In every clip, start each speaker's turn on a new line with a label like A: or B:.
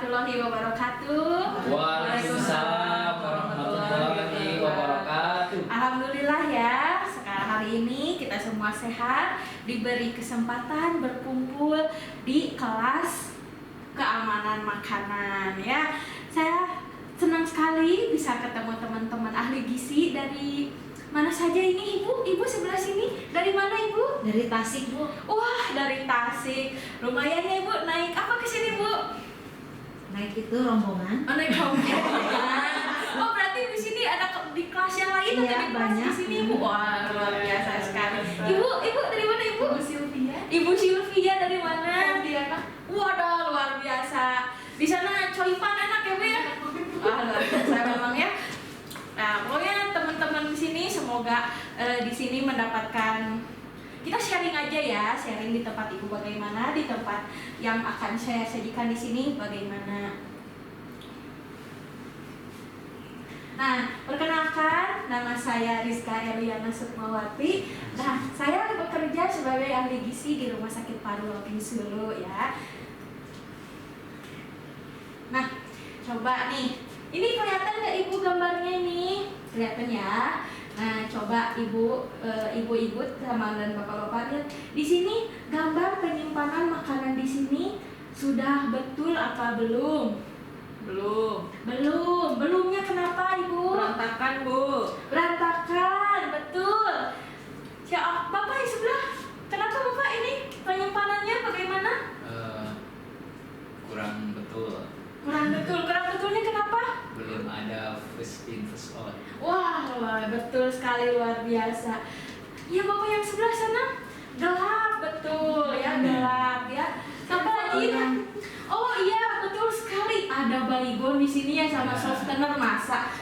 A: warahmatullahi wabarakatuh.
B: Waalaikumsalam warahmatullahi wabarakatuh.
A: Alhamdulillah ya, sekarang hari ini kita semua sehat, diberi kesempatan berkumpul di kelas keamanan makanan ya. Saya senang sekali bisa ketemu teman-teman ahli gizi dari mana saja ini Ibu? Ibu sebelah sini. Dari mana Ibu?
C: Dari Tasik, Bu.
A: Wah, dari Tasik. Lumayan ya Ibu, naik apa ke sini Bu?
C: Naik itu rombongan.
A: Oh, naik rombongan. Oh, berarti di sini ada di kelas yang lain
C: Iya,
A: atau di kelas
C: banyak.
A: di sini Ibu? Wah, luar biasa sekali. Ibu dari mana Ibu?
D: Ibu Sylvia.
A: Ibu Sylvia dari mana?
D: Pontianak.
A: Waduh, luar biasa. Di sana coipan enak ya Bu ya? Wah, luar biasa memang ya. Nah, pokoknya teman-teman di sini semoga di sini mendapatkan, kita sharing aja ya, sharing di tempat Ibu bagaimana, di tempat yang akan saya sajikan di sini bagaimana. Nah, perkenalkan, nama saya Rizka Eliana Sukmawati. Nah, saya bekerja sebagai ahli gizi di Rumah Sakit Paru Lopin Sulu ya. Nah, coba nih, ini kelihatan nggak Ibu gambarnya ini? Kelihatan ya. Nah, coba ibu-ibu sama dan bapak-bapak lihat di sini gambar penyimpanan makanan di sini sudah betul apa belum?
D: Belum.
A: Belumnya kenapa Ibu?
D: Berantakan, Bu.
A: Berantakan, betul. Bapak yang sebelah, kenapa Bapak ini penyimpanannya bagaimana?
B: Kurang betul.
A: Kurang betulnya kenapa?
B: Belum ada first in first out.
A: Wah, betul sekali, luar biasa. Ya Bapak yang sebelah sana gelap, betul ya, gelap ya. Siapa lagi? Oh iya, betul sekali. Ada baygon di sini ya sama softener masak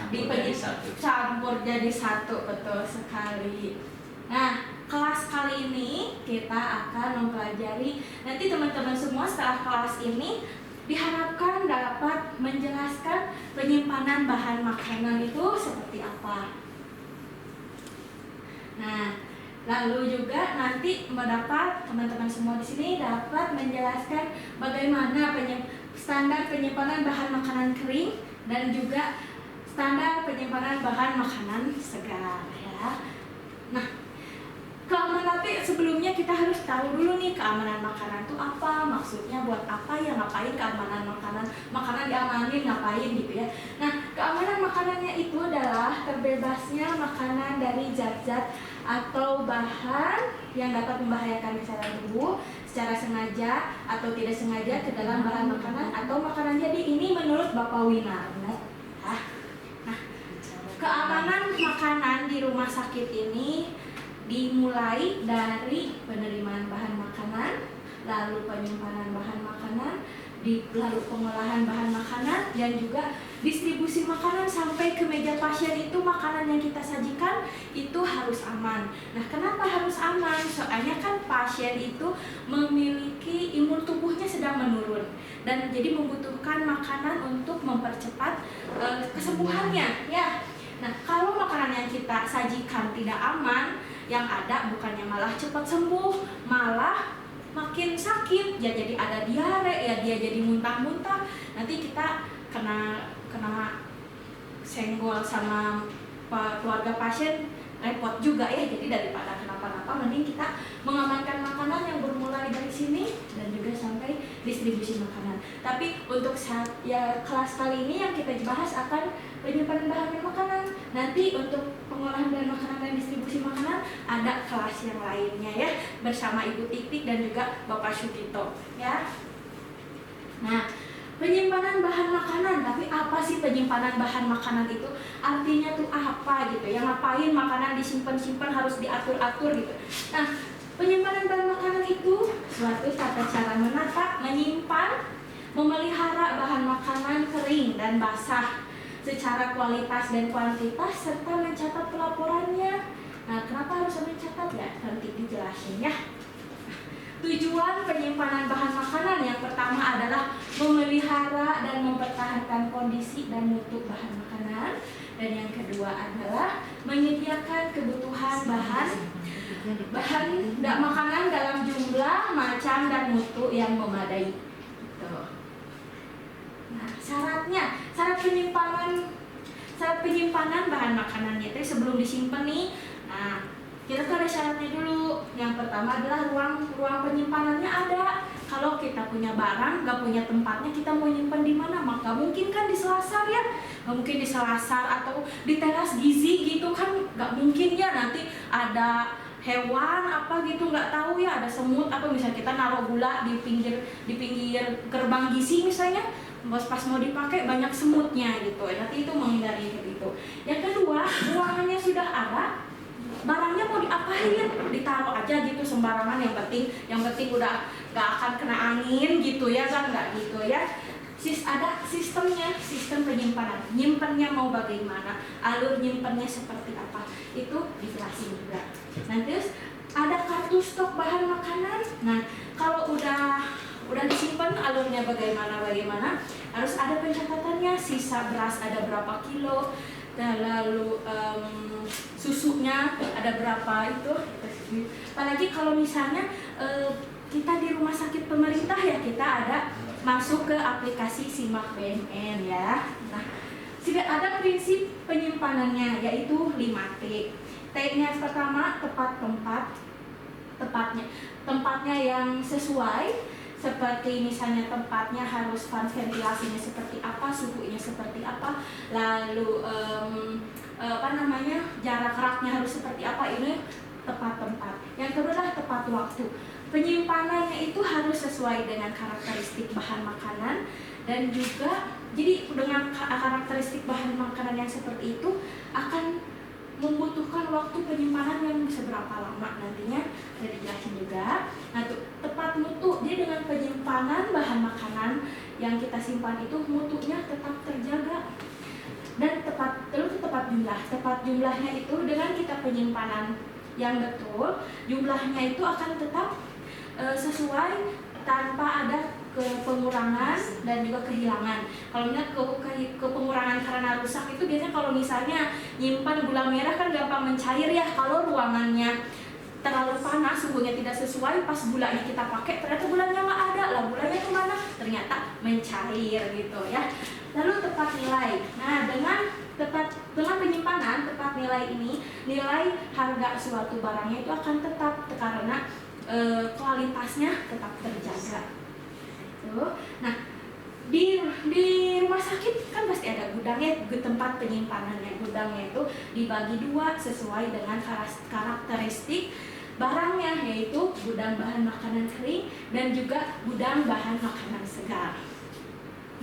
A: campur jadi satu, betul sekali. Nah, kelas kali ini kita akan mempelajari, nanti teman-teman semua setelah kelas ini diharapkan dapat menjelaskan penyimpanan bahan makanan itu seperti apa. Nah, lalu juga nanti mendapat teman-teman semua di sini dapat menjelaskan bagaimana standar penyimpanan bahan makanan kering dan juga standar penyimpanan bahan makanan segar ya. Nah, keamanan tapi sebelumnya kita harus tahu dulu nih keamanan makanan itu apa, maksudnya buat apa ya, ngapain keamanan makanan diamanin ngapain gitu ya. Nah, keamanan makanannya itu adalah terbebasnya makanan dari zat-zat atau bahan yang dapat membahayakan kesehatan tubuh secara sengaja atau tidak sengaja ke dalam bahan makanan atau makanan. Jadi ini menurut Bapak Winar. Nah, keamanan makanan di rumah sakit ini dimulai dari penerimaan bahan makanan, lalu penyimpanan bahan makanan, lalu pengolahan bahan makanan, dan juga distribusi makanan sampai ke meja pasien. Itu makanan yang kita sajikan itu harus aman. Nah, kenapa harus aman? Soalnya kan pasien itu memiliki imun tubuhnya sedang menurun dan jadi membutuhkan makanan untuk mempercepat kesembuhannya ya. Nah, kalau makanan yang kita sajikan tidak aman, yang ada bukannya malah cepat sembuh, malah makin sakit ya, jadi ada diare ya, dia jadi muntah-muntah, nanti kita kena senggol sama keluarga pasien, repot juga ya. Jadi daripada kenapa-napa mending kita mengamankan makanan yang bermulai dari sini dan juga sampai distribusi makanan. Tapi untuk kelas kali ini yang kita bahas akan penyimpanan bahan makanan. Nanti untuk pengolahan bahan makanan dan distribusi makanan ada kelas yang lainnya ya, bersama Ibu Titik dan juga Bapak Sukito ya. Nah, penyimpanan bahan makanan, tapi apa sih penyimpanan bahan makanan itu? Artinya tuh apa gitu ya, ngapain makanan disimpan-simpan harus diatur-atur gitu. Nah, penyimpanan bahan makanan itu suatu tata cara menata, menyimpan, memelihara bahan makanan kering dan basah secara kualitas dan kuantitas serta mencatat pelaporannya. Nah, kenapa harus mencatat ya? Nanti dijelasin ya. Tujuan penyimpanan bahan makanan yang pertama adalah memelihara dan mempertahankan kondisi dan mutu bahan makanan, dan yang kedua adalah menyediakan kebutuhan bahan makanan dalam jumlah, macam, dan mutu yang memadai. Gitu. Nah, syarat penyimpanan bahan makanannya itu sebelum disimpan nih. Nah, kita tuh ada syaratnya dulu. Yang pertama adalah ruang penyimpanannya ada. Kalau kita punya barang, nggak punya tempatnya, kita mau nyimpan di mana? Maka mungkin kan di selasar ya, nggak mungkin di selasar atau di teras gizi gitu kan, nggak mungkin ya, nanti ada hewan apa gitu nggak tahu ya, ada semut apa, misalnya kita naruh gula di pinggir gerbang gizi misalnya, pas mau dipakai banyak semutnya gitu, nanti itu menghindari gitu. Yang kedua, ruangannya sudah ada, barangnya mau diapain, ditaruh aja gitu sembarangan, yang penting udah gak akan kena angin gitu ya kan, nggak gitu ya. Ada sistemnya, sistem penyimpanan, nyimpennya mau bagaimana, alur nyimpennya seperti apa, itu dijelasin juga. Nah terus ada kartu stok bahan makanan. Nah kalau udah disimpan alurnya bagaimana harus ada pencatatannya, sisa beras ada berapa kilo, dan lalu susunya ada berapa itu. Apalagi kalau misalnya kita di rumah sakit pemerintah ya, kita ada masuk ke aplikasi Simak BNN ya. Nah, sudah ada prinsip penyimpanannya yaitu 5T. T-nya pertama tempatnya yang sesuai, seperti misalnya tempatnya harus ventilasinya seperti apa, suhunya seperti apa, lalu jarak raknya harus seperti apa, ini tepat tempat. Yang kedua adalah tepat waktu. Penyimpanannya itu harus sesuai dengan karakteristik bahan makanan, dan juga jadi dengan karakteristik bahan makanan yang seperti itu akan membutuhkan waktu penyimpanan yang seberapa lama nantinya, ada dijelasin juga. Nah, tepat mutu, dia dengan penyimpanan bahan makanan yang kita simpan itu mutunya tetap terjaga, dan tepat jumlah. Tepat jumlahnya itu dengan kita penyimpanan yang betul, jumlahnya itu akan tetap sesuai tanpa ada pengurangan dan juga kehilangan. Kalau misalnya pengurangan karena rusak itu biasanya kalau misalnya nyimpan gula merah kan gampang mencair ya. Kalau ruangannya terlalu panas, suhunya tidak sesuai, pas gulanya kita pakai ternyata gulanya nggak ada, lah gulanya kemana? Ternyata mencair gitu ya. Lalu tepat nilai. Nah dengan penyimpanan tepat nilai ini, nilai harga suatu barangnya itu akan tetap karena kualitasnya tetap terjaga. Nah di rumah sakit kan pasti ada gudangnya, tempat penyimpanannya. Gudangnya itu dibagi dua sesuai dengan karakteristik barangnya, yaitu gudang bahan makanan kering dan juga gudang bahan makanan segar.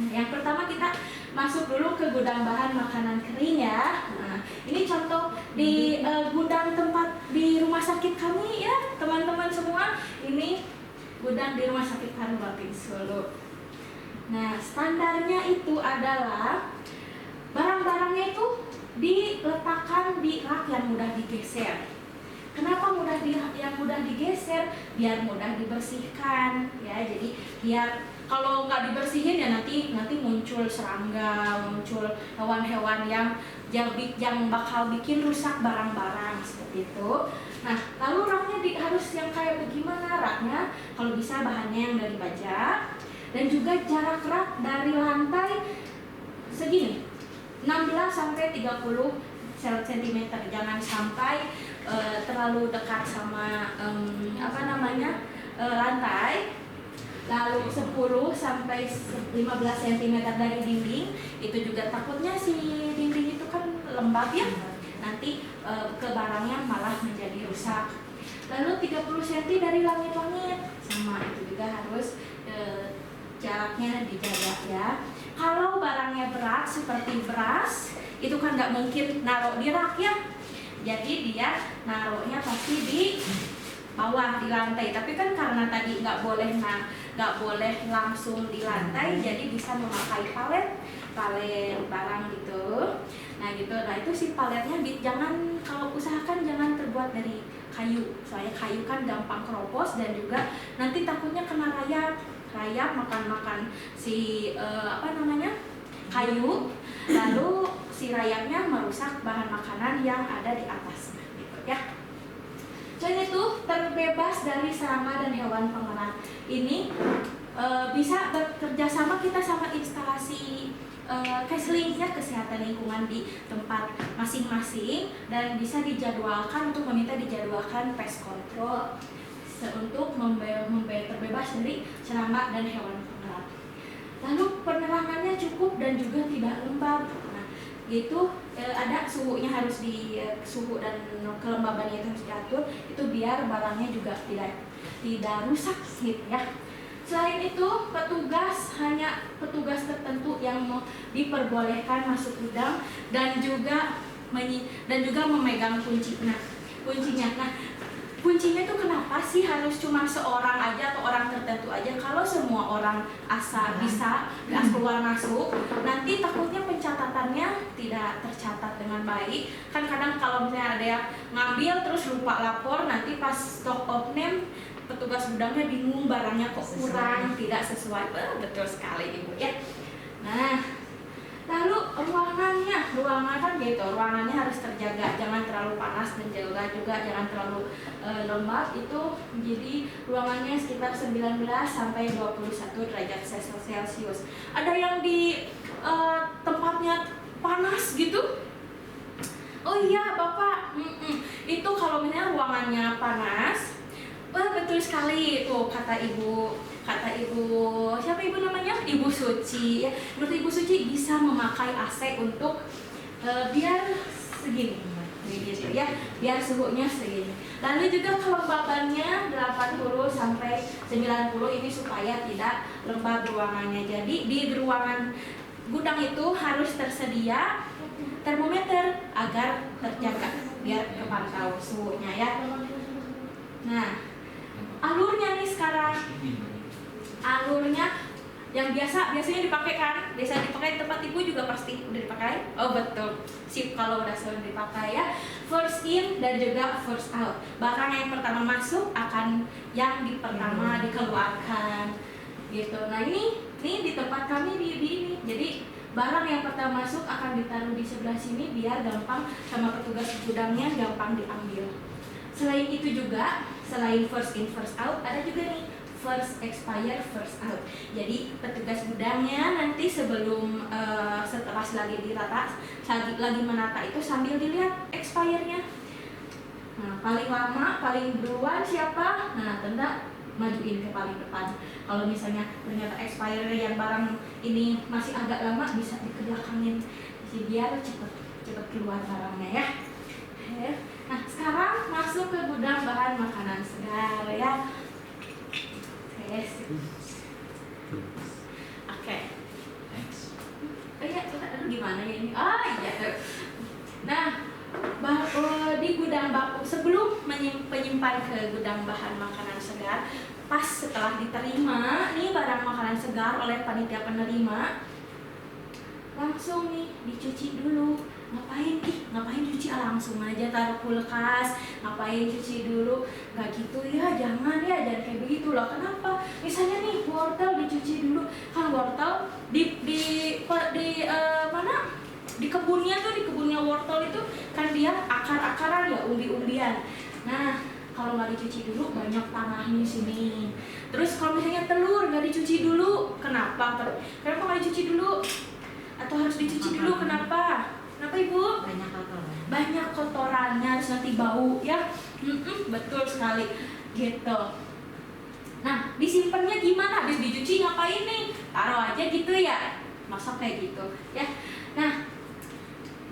A: Nah, yang pertama kita masuk dulu ke gudang bahan makanan kering ya. Nah, ini contoh di gudang tempat di rumah sakit kami ya, teman-teman semua. Ini gudang di rumah sakit Karubatin Solo. Nah, standarnya itu adalah barang-barangnya itu diletakkan di rak yang mudah digeser. Kenapa yang mudah digeser? Biar mudah dibersihkan ya. Jadi biar kalau nggak dibersihin ya nanti muncul serangga, muncul hewan-hewan yang bakal bikin rusak barang-barang seperti itu. Nah, lalu raknya harus yang kayak bagaimana raknya? Kalau bisa bahannya yang dari baja, dan juga jarak rak dari lantai segini 16 sampai 30 cm. Jangan sampai terlalu dekat sama lantai. Lalu 10 sampai 15 cm dari dinding. Itu juga takutnya si dinding itu kan lembab ya, nanti ke barangnya malah menjadi rusak. Lalu 30 cm dari langit-langit, sama itu juga harus jaraknya dijaga ya. Kalau barangnya berat seperti beras, itu kan nggak mungkin naruh di rak ya, jadi dia naruhnya pasti di bawah di lantai. Tapi kan karena tadi nggak boleh langsung di lantai, jadi bisa memakai palet barang gitu. Nah gitu. Nah itu si paletnya kalau usahakan jangan terbuat dari kayu, soalnya kayu kan gampang keropos, dan juga nanti takutnya kena rayap makan si kayu, lalu si rayapnya merusak bahan makanan yang ada di atasnya gitu ya. Selain itu terbebas dari serangga dan hewan pengerat. Ini bisa bekerja sama kita sama instalasi counseling-nya, kesehatan lingkungan di tempat masing-masing, dan bisa dijadwalkan untuk wanita dijadwalkan pest control untuk terbebas dari serangga dan hewan pengerat. Lalu penerangannya cukup dan juga tidak lembab. Nah, itu ada suhunya harus suhu dan kelembabannya itu harus diatur, itu biar barangnya juga tidak rusak gitu ya. Selain itu, hanya petugas tertentu yang diperbolehkan masuk gudang dan juga memegang kuncinya. Nah, kuncinya itu kenapa sih harus cuma seorang aja atau orang tertentu aja? Kalau semua orang bisa keluar masuk, nanti takutnya pencatatannya tidak tercatat dengan baik. Kan kadang kalau misalnya ada yang ngambil terus lupa lapor, nanti pas stock of name petugas gudangnya bingung barangnya kok kurang, tidak sesuai. Betul sekali Ibu ya. Nah, lalu ruangan kan gitu, ruangannya harus terjaga, jangan terlalu panas dan juga jangan terlalu lembab. Itu jadi ruangannya sekitar 19 sampai 21 derajat Celcius. Ada yang di tempatnya panas gitu? Oh iya Bapak, itu kalau misalnya ruangannya panas, betul sekali tuh kata ibu siapa ibu namanya, Ibu Suci ya. Menurut Ibu Suci bisa memakai AC untuk biar segini gitu ya, biar suhunya segini. Lalu juga kelembabannya 80 sampai 90 ini supaya tidak lembab ruangannya. Jadi di ruangan gudang itu harus tersedia termometer agar terjaga biar kepantau suhunya ya. Nah, alurnya nih sekarang, alurnya yang biasanya dipakai kan, biasa dipakai tempat Ibu juga pasti udah dipakai. Oh betul, sip kalau udah sering dipakai ya. First in dan juga first out. Barang yang pertama masuk akan yang pertama dikeluarkan gitu. Nah ini di tempat kami di ini. Jadi barang yang pertama masuk akan ditaruh di sebelah sini biar gampang sama petugas gudangnya gampang diambil. Selain itu juga, selain first in first out, ada juga nih first expire first out. Jadi petugas gudangnya nanti sebelum setelah lagi dirata, lagi menata itu sambil dilihat expire-nya. Nah, paling lama, paling duluan siapa? Nah, tenda majuin ke paling depan. Kalau misalnya ternyata expire yang barang ini masih agak lama, bisa dikebelakangin biar cepet keluar barangnya ya. Nah, sekarang masuk ke gudang bahan makanan segar ya. Yes. Oke.
B: Next.
A: Oh iya, aduh gimana ya ini? Ah iya. Nah, di gudang baku sebelum menyimpan ke gudang bahan makanan segar, pas setelah diterima nih barang makanan segar oleh panitia penerima, langsung nih dicuci dulu. Ngapain cuci, langsung aja taruh kulkas. Ngapain cuci dulu? Gak gitu ya, jangan kayak begitu loh. Kenapa? Misalnya nih wortel dicuci dulu, kan wortel di mana? Di kebunnya wortel itu kan dia akar-akaran ya, umbi-umbian. Nah, kalau nggak dicuci dulu banyak tanahnya sini. Terus kalau misalnya telur nggak dicuci dulu, kenapa nggak dicuci dulu? Atau harus dicuci dulu? Kenapa Ibu? Banyak kotorannya, harus nanti bau ya. Betul sekali gitu. Nah, disimpannya gimana? Habis dicuci ngapain nih? Taruh aja gitu ya. Masa kayak gitu ya. Nah,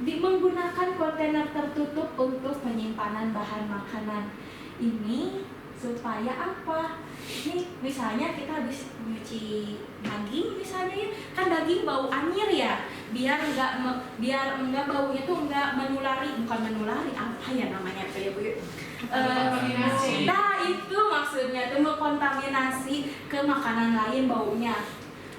A: menggunakan kontainer tertutup untuk penyimpanan bahan makanan ini supaya apa? Ini misalnya kita habis nyuci daging misalnya ya, kan daging bau anyir ya, biar enggak baunya tuh enggak bukan menulari apa ya namanya kayak Bu? Nah itu maksudnya tuh mengkontaminasi ke makanan lain baunya,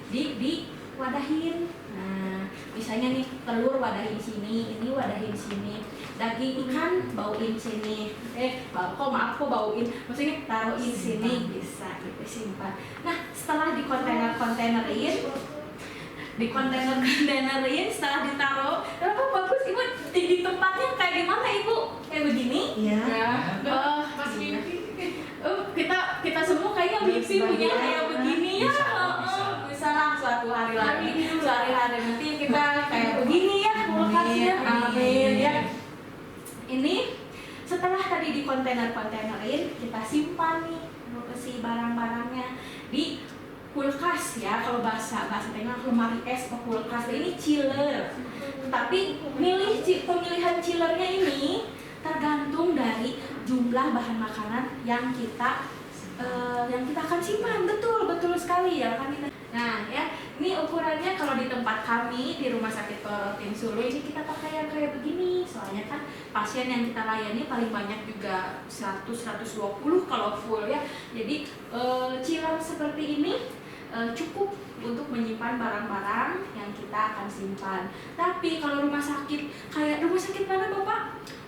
A: di wadahin. Nah misalnya nih telur wadahin sini, ini wadahin sini, daging ikan bauin sini, kok bauin, maksudnya taruhin sini bisa gitu simpan. Nah setelah di kontainerin, setelah ditaruh, kenapa bagus Ibu di tempatnya kayak gimana Ibu? Kayak begini?
C: Iya.
D: Pas mimpi.
A: Kita semua kayaknya mimpi punya kayak begini ya. Bisa langsung suatu hari lagi, sehari-hari nanti kita kayak begini ya kulkasnya. Amin ya. Ini setelah tadi di kontainer-kontainerin, kita simpan nih si barang-barangnya di kulkas ya, kalau bahasa tengah lemari es atau kulkas. Ini chiller. Tapi pemilihan chillernya ini tergantung dari jumlah bahan makanan yang kita akan simpan. Betul sekali ya kan. Nah ya, ini ukurannya kalau di tempat kami di Rumah Sakit Polrotin Sulu ini kita pakai yang kayak begini. Soalnya kan pasien yang kita layani paling banyak juga 100-120 kalau full ya. Jadi chiller seperti ini cukup untuk menyimpan barang-barang yang kita akan simpan. Tapi kalau rumah sakit, kayak rumah sakit mana Bapak?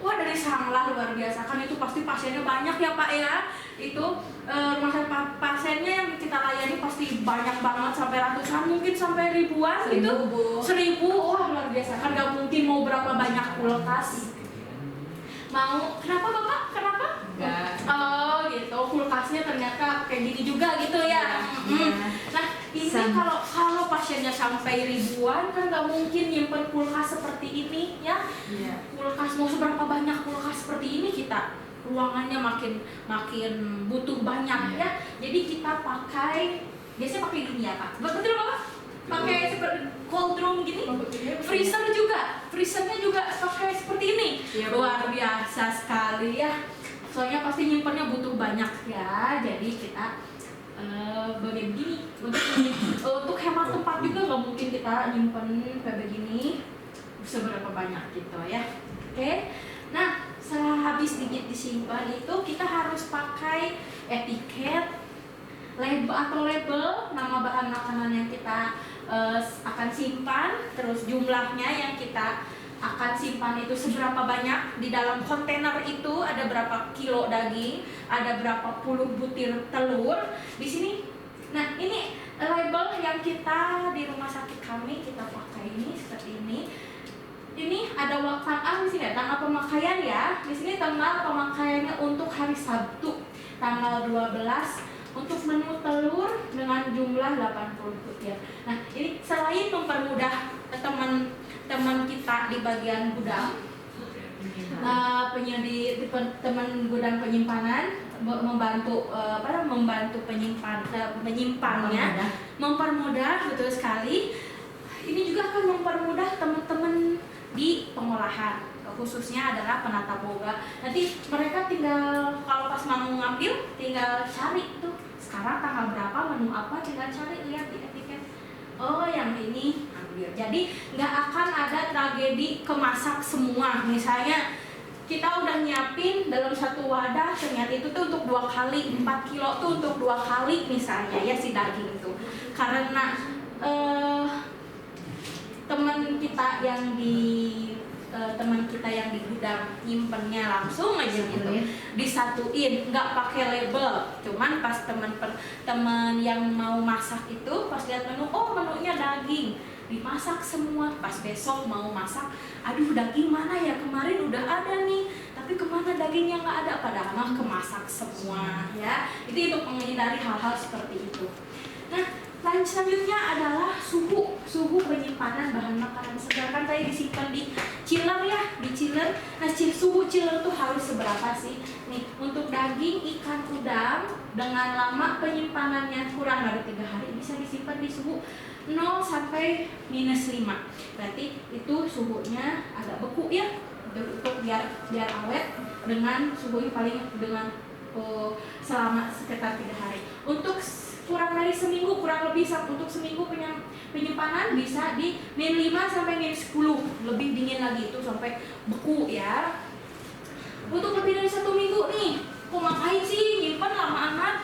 A: Wah, dari Sanglah luar biasa kan, itu pasti pasiennya banyak ya Pak ya. Itu rumah sakit pasiennya yang kita layani pasti banyak banget, sampai ratusan, mungkin sampai ribuan gitu. 1000, wah luar biasa kan, gak mungkin mau berapa banyak kulkas. Mau, kenapa Bapak? Kenapa?
C: Enggak.
A: Oh gitu, kulkasnya ternyata kayak gini juga gitu ya. Nah ini kalau pasiennya sampai ribuan kan nggak mungkin nyimpen kulkas seperti ini ya. Kulkas mau seberapa banyak kulkas seperti ini kita ruangannya makin butuh banyak ya. Jadi kita biasanya pakai gini ya Pak. Betul Bapak? Pakai seperti cold room gini. Freezernya juga pakai seperti ini. Luar biasa sekali ya. Soalnya pasti nyimpennya butuh banyak ya. Jadi kita begini untuk hemat tempat juga, nggak mungkin kita nyimpen kayak begini seberapa banyak gitu ya. Oke. Nah setelah habis disimpan itu kita harus pakai etiket, label nama bahan makanan yang kita akan simpan, terus jumlahnya yang kita akan simpan itu seberapa banyak, di dalam kontainer itu ada berapa kilo daging, ada berapa puluh butir telur di sini. Nah ini label yang kita di rumah sakit kami kita pakai ini seperti ini. Ini ada waktu di sini tanggal pemakaian ya. Di sini tanggal pemakaiannya untuk hari Sabtu tanggal 12 untuk menu telur dengan jumlah 80 butir. Nah ini selain mempermudah teman kita di bagian gudang, teman gudang penyimpanan membantu penyimpannya, mempermudah betul sekali. Ini juga akan mempermudah teman-teman di pengolahan, khususnya adalah penata boga. Nanti mereka tinggal kalau pas mau ngambil tinggal cari tuh sekarang tanggal berapa, menu apa, tinggal cari, lihat di etiket. Oh yang ini ambil. Jadi nggak akan ada tragedi kemasak semua. Misalnya kita udah nyiapin dalam satu wadah, ternyata itu tuh untuk 2 kali, 4 kilo tuh untuk 2 kali misalnya ya si daging itu. Karena teman kita yang di gudang nyimpennya langsung aja gitu, disatuin, nggak pakai label. Cuman pas teman yang mau masak itu pas lihat menu, oh menunya daging, dimasak semua. Pas besok mau masak, aduh daging mana ya, kemarin udah ada nih tapi kemana dagingnya nggak ada, padahal mah kemasak semua ya. Itu untuk menghindari hal-hal seperti itu. Nah selanjutnya adalah suhu penyimpanan bahan makanan segar. Kan tadi disimpan di chiller ya, di chiller. Nah suhu chiller tuh harus seberapa sih? Nih untuk daging ikan udang dengan lama penyimpanannya kurang dari 3 hari bisa disimpan di suhu 0 sampai -5. Berarti itu suhunya agak beku ya, untuk biar awet dengan suhu paling dengan selama sekitar 3 hari. Untuk kurang dari seminggu, kurang lebih untuk seminggu penyimpanan bisa di -5 sampai -10, lebih dingin lagi itu sampai beku ya. Untuk lebih dari 1 minggu nih, kok ngapain sih nyimpan lama amat?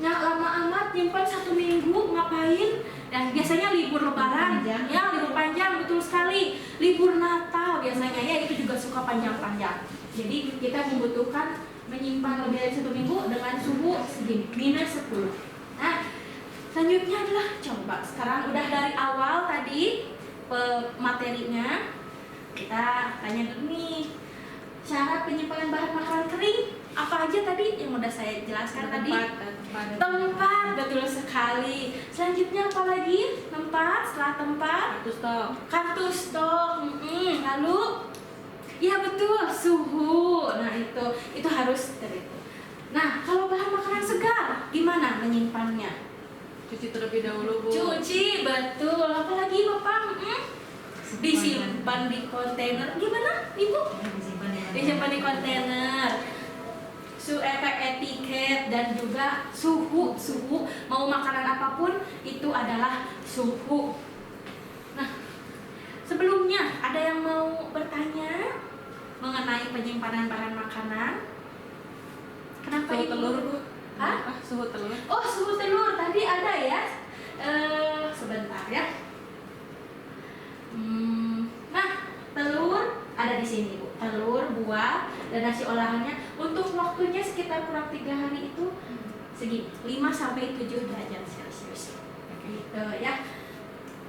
A: Nah lama amat nyimpan 1 minggu ngapain? Dan biasanya libur lebaran, ya libur panjang, betul sekali. Libur Natal biasanya ya itu juga suka panjang-panjang. Jadi kita membutuhkan menyimpan lebih dari 1 minggu dengan suhu segini, -10. Nah, selanjutnya adalah coba sekarang udah dari awal tadi materinya kita tanya dulu nih, syarat penyimpanan bahan makanan kering apa aja tadi yang udah saya jelaskan tadi? Tempat, betul sekali. Selanjutnya apa lagi? Tempat, setelah tempat kartu stok. Lalu ya betul, suhu. Nah itu harus dari itu. Nah kalau bahan makanan segar gimana menyimpannya?
D: Cuci terlebih dahulu, Bu.
A: Cuci, betul. Apalagi Bapak? Disimpan di kontainer. Gimana, Ibu? Disimpan di kontainer. Etiket dan juga suhu. Mau makanan apapun itu adalah suhu. Nah, sebelumnya ada yang mau bertanya mengenai penyimpanan bahan makanan? Kenapa
D: Suhu
A: Ibu?
D: telur, Bu.
A: Hah?
D: Suhu telur.
A: Oh, suhu telur tadi ada ya. Sebentar ya. Nah, telur ada di sini, Bu. Telur, buah, dan nasi olahannya untuk waktunya sekitar kurang 3 hari itu segini, 5 sampai 7 derajat Celcius. Gitu ya.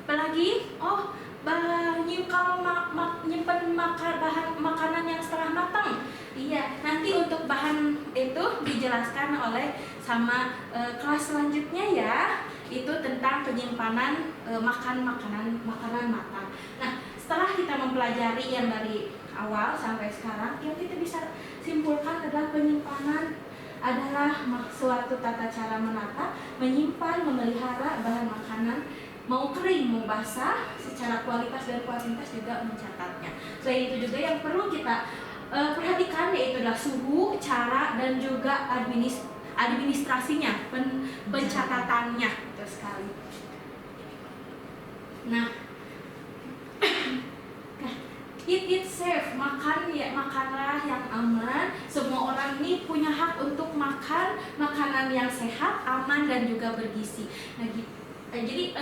A: Apalagi? Oh, kalau nyimpen bahan makanan yang setengah matang. Iya, nanti untuk bahan itu dijelaskan oleh sama kelas selanjutnya ya. Itu tentang penyimpanan makanan matang. Nah, setelah kita mempelajari yang dari awal sampai sekarang, yang kita bisa simpulkan adalah penyimpanan adalah suatu tata cara menata, menyimpan, memelihara bahan makanan mau kering, mau basah, secara kualitas dan kuantitas juga mencatatnya. Selain itu juga yang perlu kita perhatikan yaitu adalah suhu, cara, dan juga administrasinya, pencatatannya. Betul sekali. Nah, eat safe, makanlah yang aman. Semua orang ini punya hak untuk makan makanan yang sehat, aman, dan juga bergizi. Nah, jadi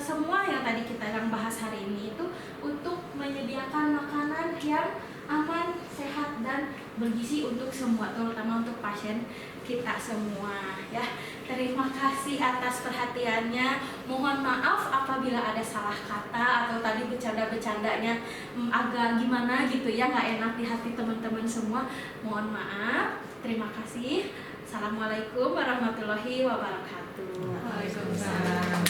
A: semua yang tadi kita bahas hari ini itu untuk menyediakan makanan yang aman, sehat, dan bergizi untuk semua, terutama untuk pasien kita semua ya. Terima kasih atas perhatiannya. Mohon maaf apabila ada salah kata atau tadi bercanda-bercandanya agak gimana gitu ya, nggak enak di hati teman-teman semua. Mohon maaf. Terima kasih. Assalamualaikum warahmatullahi wabarakatuh.
D: Waalaikumsalam.